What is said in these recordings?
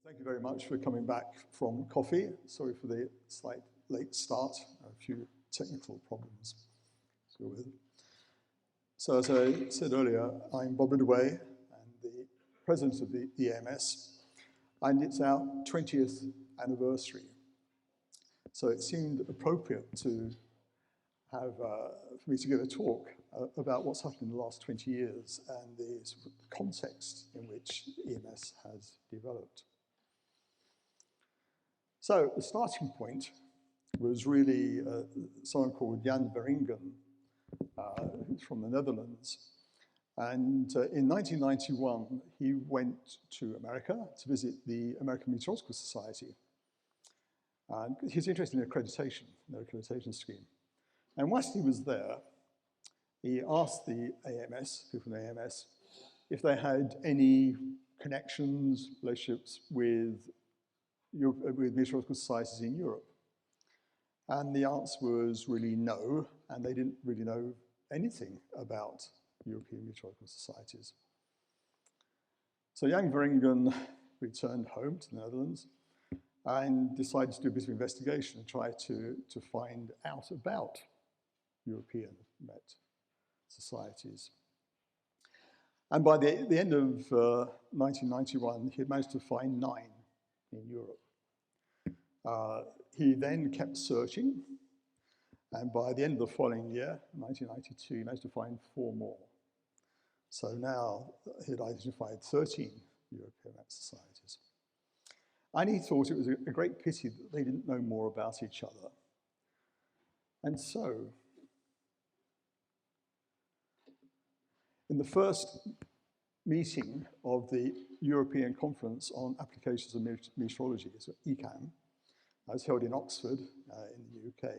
Thank you very much for coming back from coffee. Sorry for the slight late start, a few technical problems to go with. So as I said earlier, I'm Bob Riddaway and the president of the EMS, and it's our 20th anniversary. So it seemed appropriate to have, for me to give a talk about what's happened in the last 20 years and the sort of context in which EMS has developed. So the starting point was really someone called Jan Veringeren, who's from the Netherlands. And in 1991, he went to America to visit the American Meteorological Society. And he's interested in accreditation, their accreditation scheme. And whilst he was there, he asked the AMS, people from the AMS, if they had any connections, relationships with meteorological societies in Europe. And the answer was really no, and they didn't really know anything about European meteorological societies. So Jan Veringeren returned home to the Netherlands and decided to do a bit of investigation and try to find out about European Met societies. And by the end of 1991, he had managed to find 9 in Europe. He then kept searching, and by the end of the following year, 1992, he managed to find 4 more. So now he had identified 13 European Met societies. And he thought it was a great pity that they didn't know more about each other. And so, in the first meeting of the European Conference on Applications of Meteorology, so ECAM, was held in Oxford in the UK.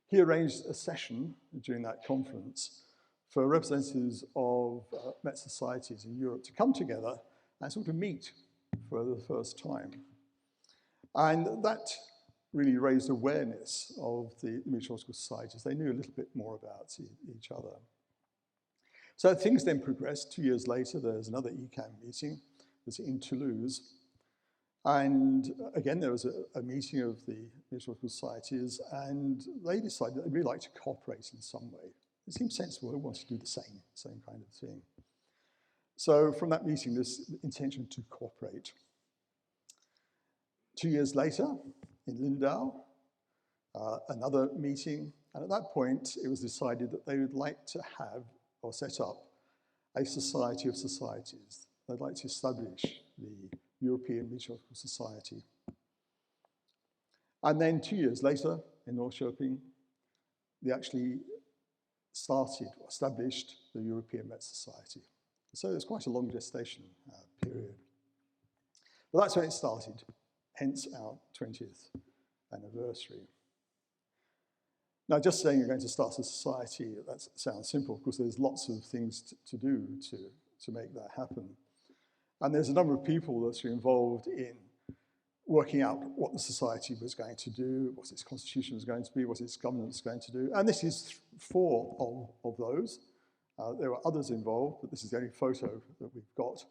He arranged a session during that conference for representatives of Met societies in Europe to come together and sort of meet for the first time. And that really raised awareness of the meteorological societies. They knew a little bit more about each other. So things then progressed. 2 years later, there's another ECAM meeting. It was in Toulouse. And again, there was a meeting of the meteorological societies, and they decided that they'd really like to cooperate in some way. It seemed sensible. They wanted to do the same kind of thing. So from that meeting, this intention to cooperate. 2 years later, in Lindau, another meeting, and at that point, it was decided that they would like to have or set up a society of societies. They'd like to establish the European Meteorological Society. And then 2 years later, in Norrköping, they actually started or established the European Met Society. So it's quite a long gestation period. But that's when it started, hence our 20th anniversary. Now, just saying you're going to start a society, that sounds simple. Of course, there's lots of things to do to make that happen. And there's a number of people that are involved in working out what the society was going to do, what its constitution was going to be, what its governance was going to do. And this is 4 of those. There were others involved, but this is the only photo that we've got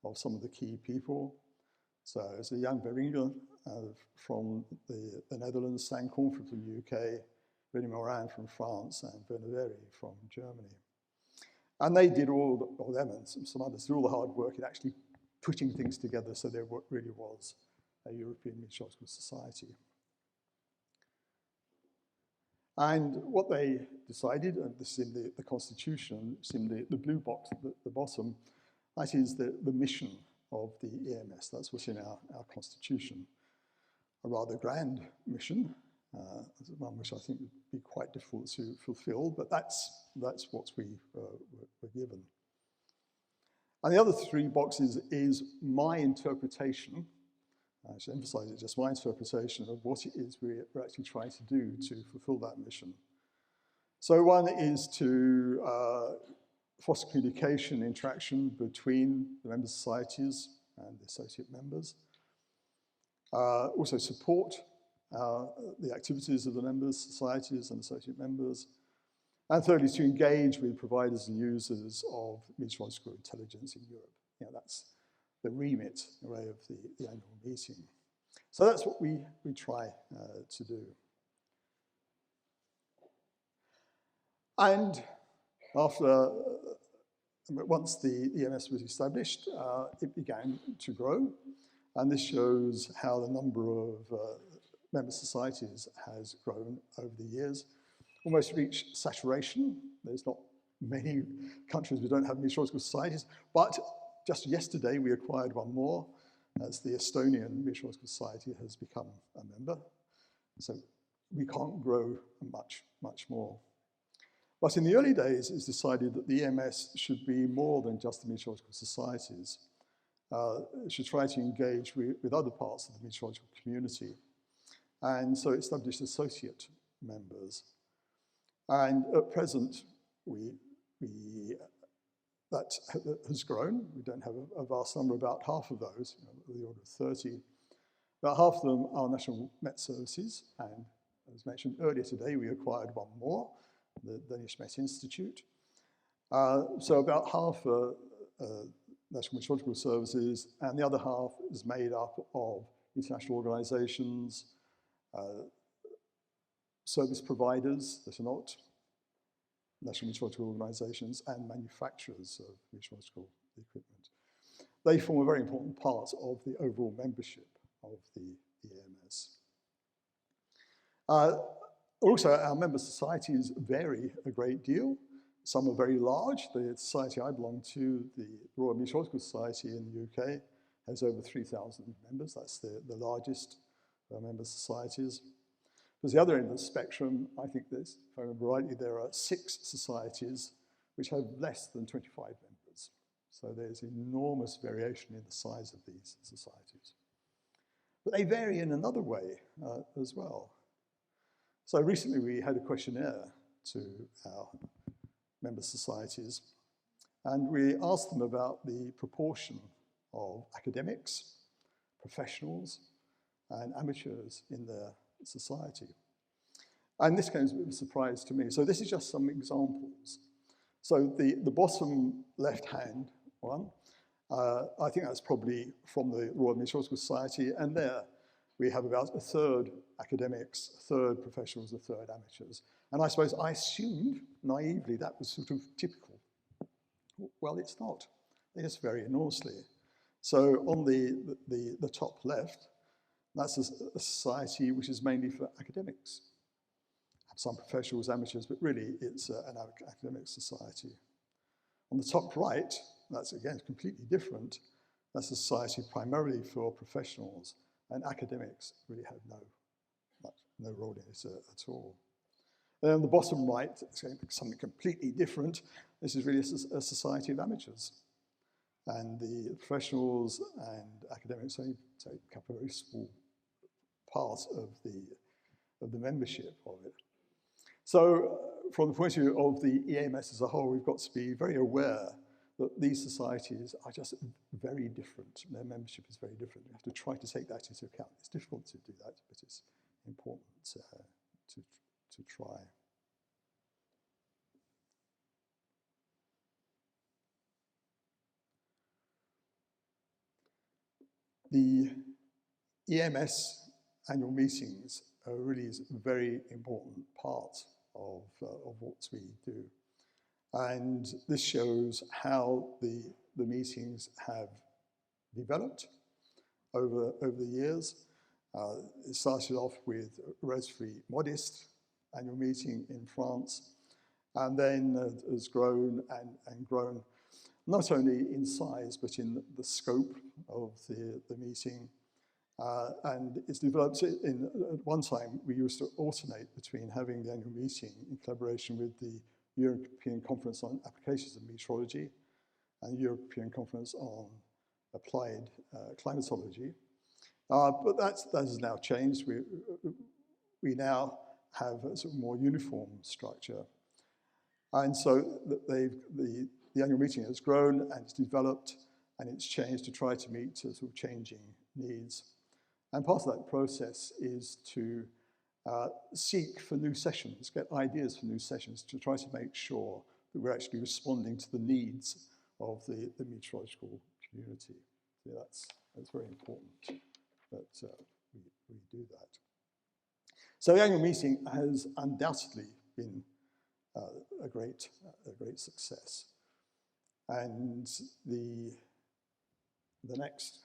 of some of the key people. So it's Jan Veringeren from the Netherlands, Stan Cornford from the UK, René Morin from France, and Werner from Germany. And they did all of them and some others did all the hard work in actually putting things together so there really was a European Meteorological Society. And what they decided, and this is in the Constitution, it's in the blue box at the bottom, that is the mission of the EMS. That's what's in our Constitution. A rather grand mission, one which I think would be quite difficult to fulfill, but that's what we were given. And the other 3 boxes is my interpretation. I should emphasize it's just my interpretation of what it is we're actually trying to do to fulfill that mission. So one is to foster communication, interaction between the member societies and the associate members. Also support the activities of the members, societies and associate members. And thirdly, to engage with providers and users of meteorological intelligence in Europe. That's remit array of the annual meeting. So that's what we try to do. And after, once the EMS was established, it began to grow. And this shows how the number of member societies has grown over the years. Almost reached saturation. There's not many countries who don't have meteorological societies, but just yesterday we acquired one more, as the Estonian Meteorological Society has become a member. So we can't grow much more. But in the early days, it's decided that the EMS should be more than just the meteorological societies. It should try to engage with other parts of the meteorological community. And so it established associate members. And at present, that has grown. We don't have a vast number, about half of those, the order of 30. About half of them are National Met Services, and as mentioned earlier today, we acquired one more, the Danish Met Institute. So about half are National Meteorological Services, and the other half is made up of international organizations, service providers that are not national meteorological organizations, and manufacturers of meteorological equipment. They form a very important part of the overall membership of the EMS. Also, our member societies vary a great deal. Some are very large. The society I belong to, the Royal Meteorological Society in the UK, has over 3,000 members. That's the largest of our member societies. At the other end of the spectrum, I think this, if I remember rightly, there are 6 societies which have less than 25 members. So there's enormous variation in the size of these societies. But they vary in another way as well. So recently we had a questionnaire to our member societies, and we asked them about the proportion of academics, professionals, and amateurs in their society. And this came as a bit of a surprise to me. So this is just some examples. So the bottom left-hand one, I think that's probably from the Royal Meteorological Society, and there we have about a third academics, a third professionals, a third amateurs. And I suppose I assumed naively that was sort of typical. Well, it's not. They just vary enormously. So on the top left, that's a society which is mainly for academics. Some professionals, amateurs, but really it's an academic society. On the top right, that's again completely different. That's a society primarily for professionals, and academics really have no role in it at all. And on the bottom right, something completely different. This is really a society of amateurs. And the professionals and academics only take up a very small part of the membership of it. So from the point of view of the EMS as a whole, we've got to be very aware that these societies are just very different. Their membership is very different. We have to try to take that into account. It's difficult to do that, but it's important to try. The EMS annual meetings are really a very important part of what we do. And this shows how the meetings have developed over the years. It started off with a relatively modest annual meeting in France, and then has grown and grown, not only in size, but in the scope of the meeting. And it's developed at one time, we used to alternate between having the annual meeting in collaboration with the European Conference on Applications of Meteorology and the European Conference on Applied Climatology. But that has now changed. We now have a sort of more uniform structure. And so the annual meeting has grown and it's developed and it's changed to try to meet sort of changing needs. And part of that process is to seek for new sessions, get ideas for new sessions to try to make sure that we're actually responding to the needs of the meteorological community. that's very important that we do that. So the annual meeting has undoubtedly been a great success. And the next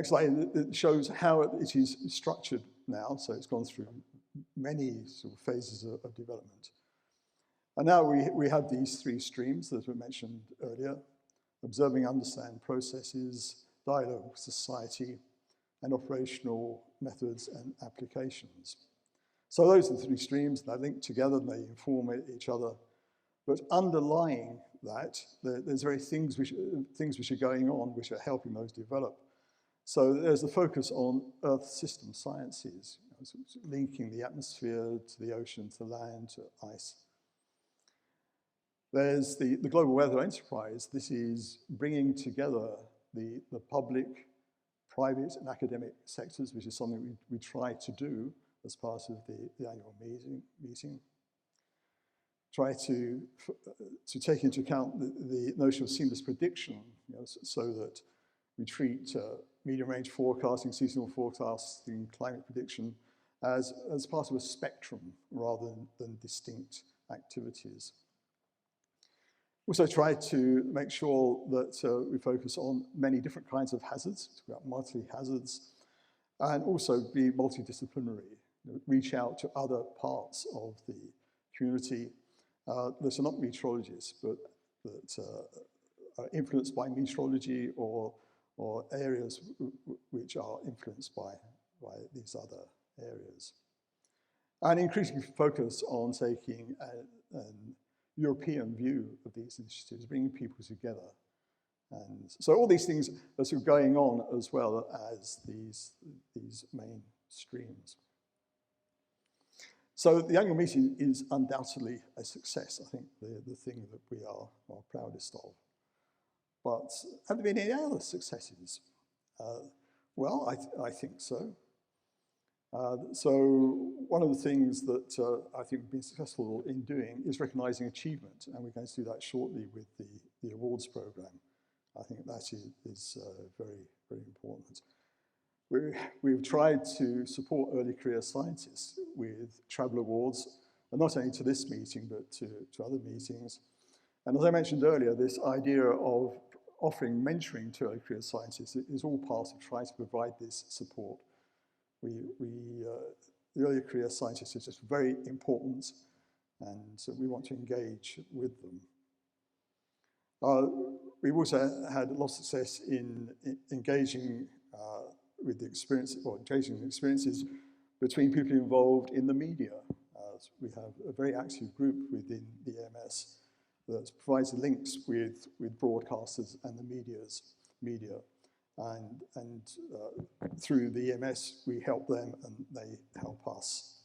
slide it shows how it is structured now. So it's gone through many sort of phases of development. And now we have these three streams, as we mentioned earlier: observe and understand processes, dialogue with society, and operational methods and applications. So those are the three streams. They're linked together, and they inform each other. But underlying that, there's very things which are going on which are helping those develop. So there's the focus on Earth system sciences, linking the atmosphere to the ocean, to land, to ice. There's the global weather enterprise. This is bringing together the public, private, and academic sectors, which is something we try to do as part of the annual meeting. Try to take into account the notion of seamless prediction, so that we treat medium-range forecasting, seasonal forecasting, climate prediction as part of a spectrum rather than distinct activities. Also try to make sure that we focus on many different kinds of hazards, multi-hazards, and also be multidisciplinary, reach out to other parts of the community that are not meteorologists, but that are influenced by meteorology or areas which are influenced by these other areas. And increasing focus on taking an European view of these initiatives, bringing people together. And so all these things are sort of going on as well as these main streams. So the annual meeting is undoubtedly a success, I think, the thing that we are proudest of. But have there been any other successes? Well, I think so. So one of the things that I think we've been successful in doing is recognizing achievement, and we're going to do that shortly with the awards program. I think that is very, very important. We've tried to support early career scientists with travel awards, and not only to this meeting, but to other meetings. And as I mentioned earlier, this idea of offering mentoring to early career scientists is all part of trying to provide this support. The early career scientists is just very important, and so we want to engage with them. We've also had a lot of success in engaging with the experience, or engaging in experiences between people involved in the media. We have a very active group within the EMS that provides links with broadcasters and the media. And through the EMS, we help them and they help us.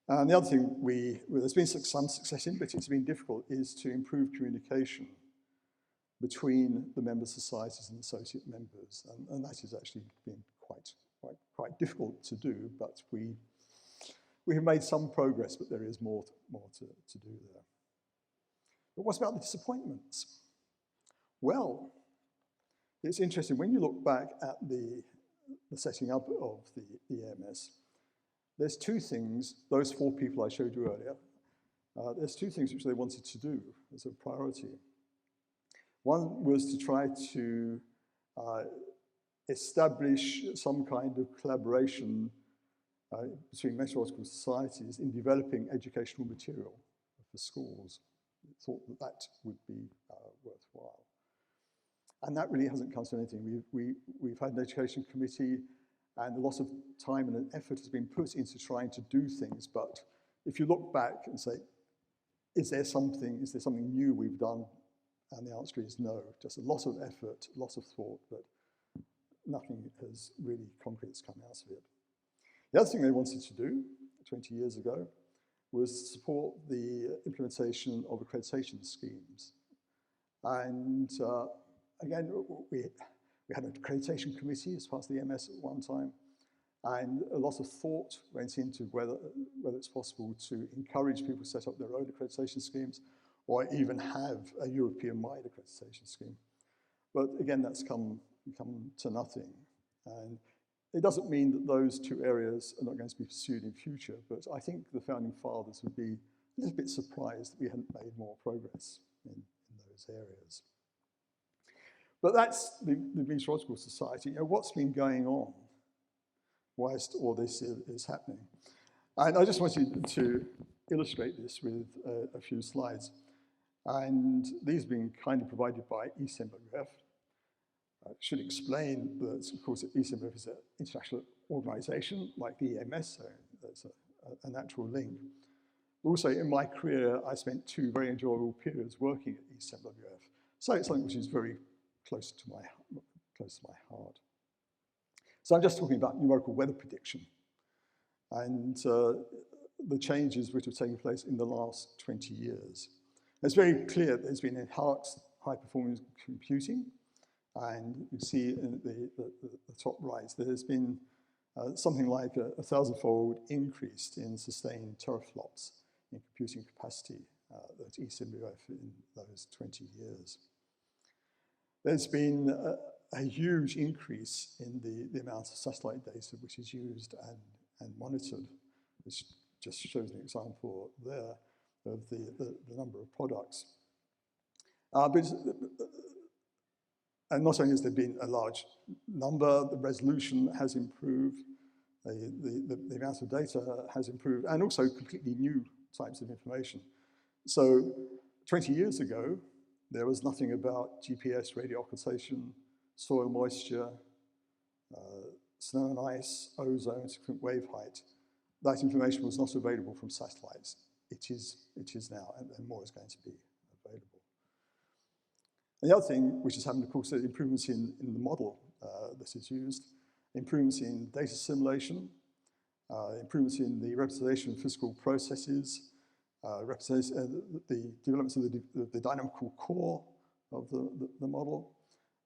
And the other thing there's been some success in, but it's been difficult, is to improve communication between the member societies and associate members. And that has actually been quite difficult to do, but we have made some progress, but there is more to do there. But what about the disappointments? Well, it's interesting, when you look back at the setting up of the EMS, there's two things, those 4 people I showed you earlier, there's 2 things which they wanted to do as a priority. One was to try to establish some kind of collaboration between meteorological societies in developing educational material for schools. Thought that would be worthwhile. And that really hasn't come to anything. We've had an education committee, and a lot of time and effort has been put into trying to do things. But if you look back and say, is there something new we've done? And the answer is no. Just a lot of effort, a lot of thought, but nothing has really concrete come out of it. The other thing they wanted to do 20 years ago was support the implementation of accreditation schemes. And again, we had an accreditation committee as part of the EMS at one time, And a lot of thought went into whether it's possible to encourage people to set up their own accreditation schemes or even have a European-wide accreditation scheme. But again, that's come to nothing. And it doesn't mean that those two areas are not going to be pursued in future, but I think the founding fathers would be a little bit surprised that we hadn't made more progress in those areas. But that's the Meteorological Society. You know, what's been going on whilst all this is happening? And I just wanted to illustrate this with a few slides. And these have been kindly provided by ECMWF. I should explain that, of course, ECMWF is an international organization like the EMS, so that's a natural link. Also, in my career, I spent 2 very enjoyable periods working at ECMWF. So it's something which is very close to my heart. So I'm just talking about numerical weather prediction and the changes which have taken place in the last 20 years. It's very clear that there's been enhanced high-performance computing, and you see in the top right, there's been something like a 1,000-fold increase in sustained teraflops in computing capacity at ECMWF in those 20 years. There's been a huge increase in the amount of satellite data which is used and monitored, which just shows an example there of the number of products. And not only has there been a large number, the resolution has improved, the amount of data has improved, and also completely new types of information. So 20 years ago, there was nothing about GPS, radio occultation, soil moisture, snow and ice, ozone, significant wave height. That information was not available from satellites. It is now, and more is going to be available. And the other thing which has happened, of course, is improvements in the model that is used, improvements in data simulation, improvements in the representation of physical processes, the developments of the dynamical core of the model,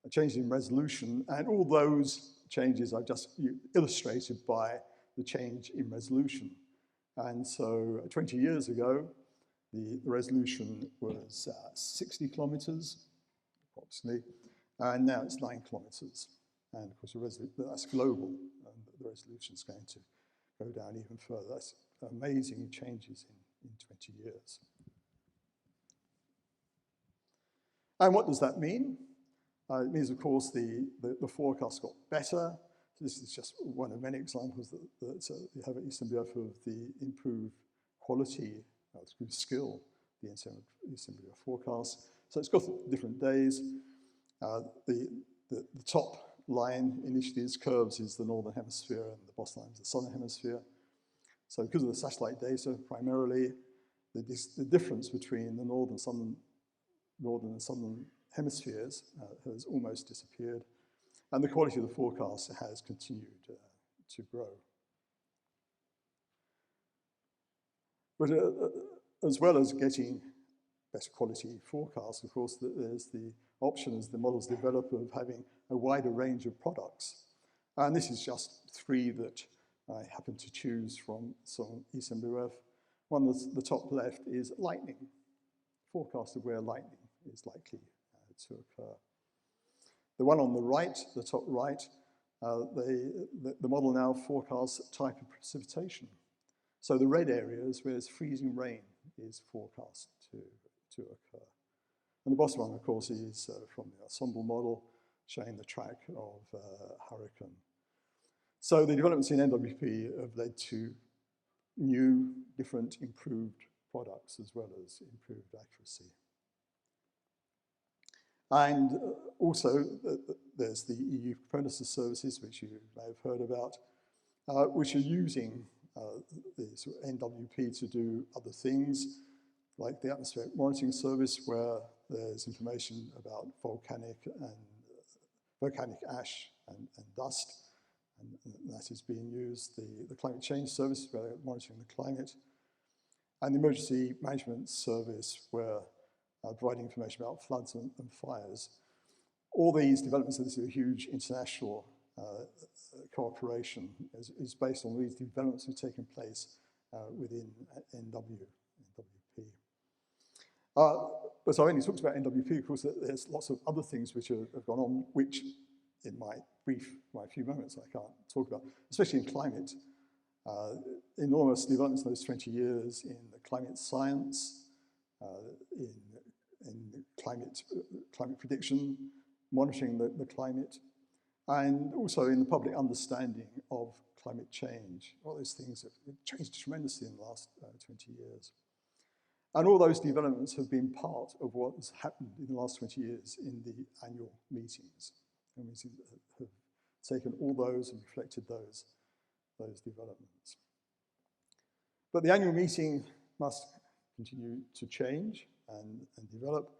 a change in resolution, and all those changes are just illustrated by the change in resolution. And so 20 years ago, the resolution was 60 kilometers, approximately, and now it's 9 kilometers. And of course, that's global, and the resolution is going to go down even further. That's amazing changes in 20 years. And what does that mean? It means, of course, the forecast got better. This is just one of many examples that you have at ECMWF of the improved quality, improved skill, the ECMWF forecast. So it's got different days. The top line in each of these curves is the northern hemisphere, and the bottom line is the southern hemisphere. So because of the satellite data, primarily, the difference between the northern and southern hemispheres has almost disappeared. And the quality of the forecast has continued to grow. But as well as getting better quality forecasts, of course, there's the option as the models develop of having a wider range of products. And this is just 3 that I happen to choose from ECMWF. One that's the top left is lightning, forecast of where lightning is likely to occur. The one on the right, the top right, the model now forecasts type of precipitation. So the red areas where there's freezing rain is forecast to occur. And the bottom one, of course, is from the ensemble model showing the track of hurricane. So the developments in NWP have led to new, different, improved products as well as improved accuracy. And also, there's the EU Apprentices services, which you may have heard about, which are using the sort of NWP to do other things, like the atmospheric monitoring service, where there's information about volcanic ash and dust, and that is being used. The climate change service, where they're monitoring the climate, and the emergency management service, where providing information about floods and fires. All these developments, this is a huge international cooperation is based on these developments that have taken place within NWP. But so I only talked about NWP, of course. There's lots of other things which have gone on, which in my few moments I can't talk about, especially in climate. Enormous developments in those 20 years in climate science, in climate prediction, monitoring the climate, and also in the public understanding of climate change. All those things have changed tremendously in the last 20 years. And all those developments have been part of what has happened in the last 20 years in the annual meetings. And we have taken all those and reflected those developments. But the annual meeting must continue to change and develop.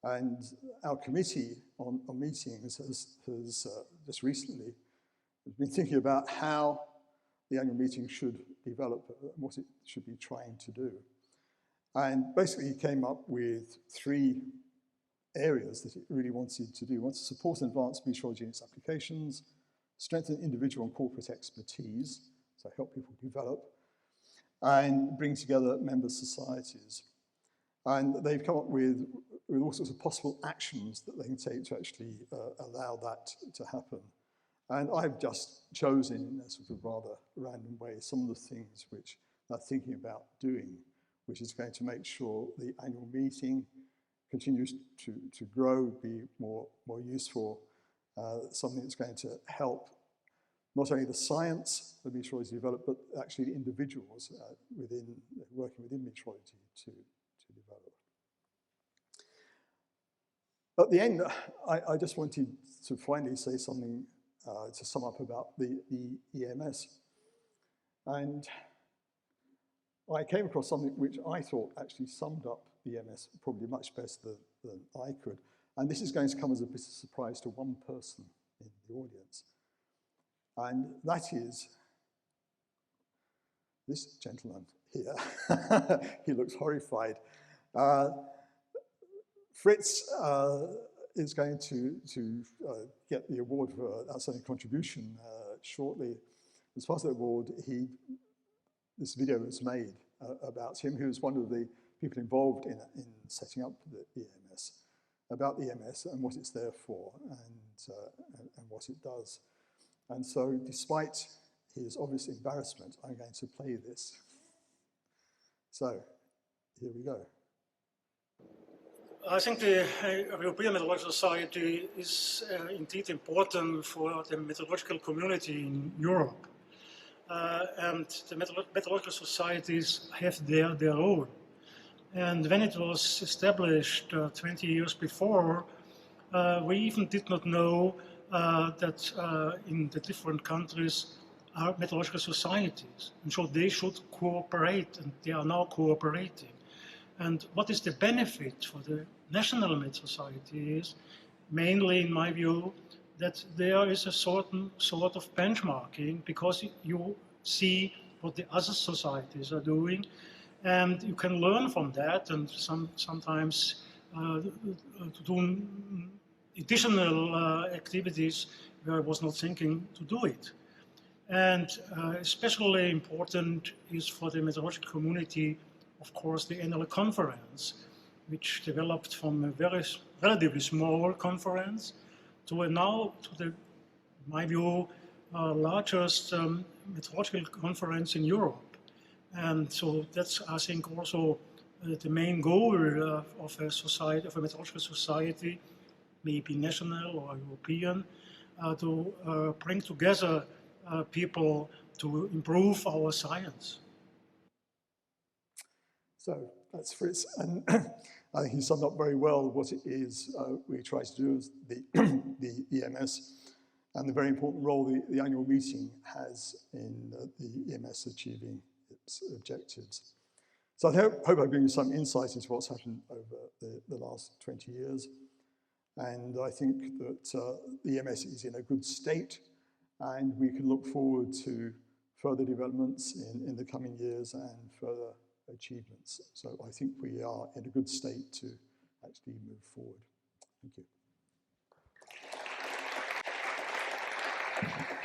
And our committee on meetings has just recently been thinking about how the annual meeting should develop, what it should be trying to do. And basically he came up with 3 areas that it really wanted to do. It wanted to support and advance meteorology in its applications, strengthen individual and corporate expertise, so help people develop, and bring together member societies. And they've come up with all sorts of possible actions that they can take to actually allow that to happen. And I've just chosen, in a sort of rather random way, some of the things which they're thinking about doing, which is going to make sure the annual meeting continues to grow, be more useful, something that's going to help not only the science that meteorology develop, but actually the individuals working within meteorology to develop. At the end, I just wanted to finally say something to sum up about the EMS. And I came across something which I thought actually summed up the EMS probably much better than I could. And this is going to come as a bit of a surprise to one person in the audience. And that is this gentleman here. He looks horrified. Fritz is going to get the award for outstanding contribution shortly. As part of the award, this video was made about him, who was one of the people involved in setting up the EMS, about the EMS and what it's there for and what it does. And so, despite his obvious embarrassment, I'm going to play this. So, here we go. I think the European Meteorological Society is indeed important for the meteorological community in Europe. And the meteorological societies have their role. And when it was established 20 years before, we even did not know that in the different countries are meteorological societies. And so they should cooperate, and they are now cooperating. And what is the benefit for the national Met Society is, mainly in my view, that there is a certain sort of benchmarking, because you see what the other societies are doing, and you can learn from that, and sometimes do additional activities where I was not thinking to do it. And especially important is for the meteorological community, of course, the annual conference, which developed from a very relatively small conference to now to the, in my view, largest meteorological conference in Europe. And so that's, I think, also the main goal of a society, of a meteorological society, maybe national or European, to bring together people to improve our science. So that's Fritz, and I think he summed up very well what it is we try to do as the EMS, and the very important role the annual meeting has in the EMS achieving its objectives. So I hope I've given you some insight into what's happened over the last 20 years. And I think that the EMS is in a good state, and we can look forward to further developments in the coming years and further achievements. So I think we are in a good state to actually move forward. Thank you. much.